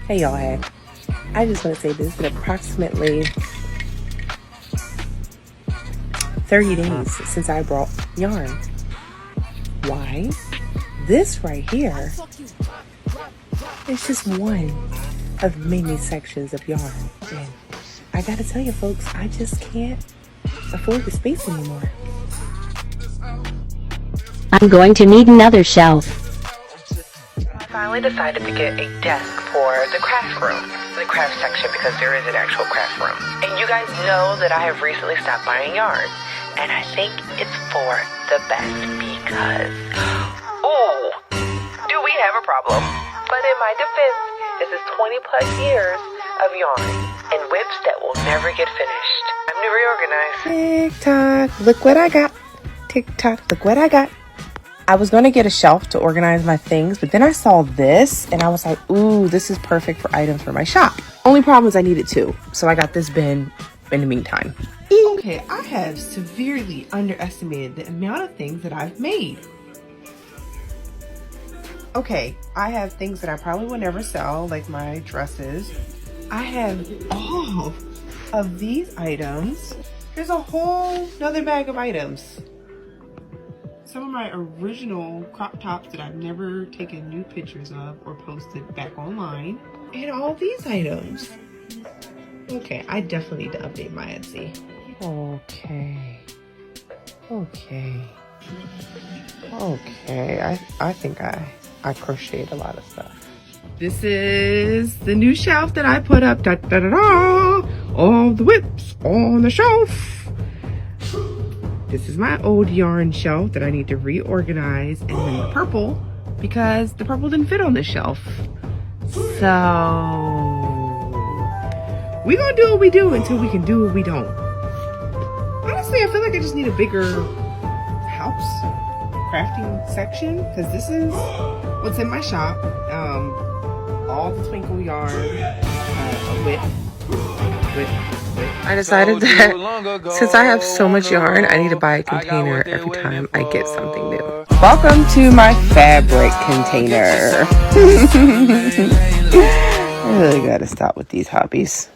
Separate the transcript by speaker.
Speaker 1: Hey y'all, hey. I just want to say this, it's been approximately 30 days since I brought yarn. Why? This right here is just one of many sections of yarn. And I gotta tell you folks, I just can't afford the space anymore.
Speaker 2: I'm going to need another shelf.
Speaker 1: I finally decided to get a desk for the craft room, the craft section, because there is an actual craft room. And you guys know that I have recently stopped buying yarn, and I think it's for the best because, ooh, do we have a problem? But in my defense, this is 20 plus years of yarn and whips that will never get finished. Time to reorganize. TikTok, look what I got. TikTok, look what I got. I was going to get a shelf to organize my things, but then I saw this and I was like, ooh, this is perfect for items for my shop. Only problem is I needed two, so I got this bin in the meantime. Okay, I have severely underestimated the amount of things that I've made. Okay, I have things that I probably will never sell, like my dresses. I have all of these items. There's a whole nother bag of items. Some of my original crop tops that I've never taken new pictures of or posted back online. And all these items. Okay, I definitely need to update my Etsy. Okay, I think I crocheted a lot of stuff. This is the new shelf that I put up. Da, da, da, da. All the whips on the shelf. This is my old yarn shelf that I need to reorganize, and then the purple, because the purple didn't fit on this shelf. So we're gonna do what we do until we can do what we don't. Honestly, I feel like I just need a bigger house crafting section, because this is what's in my shop. All the twinkle yarn, a whip. I decided that since I have so much yarn, I need to buy a container every time I get something new. Welcome to my fabric container. I really gotta stop with these hobbies.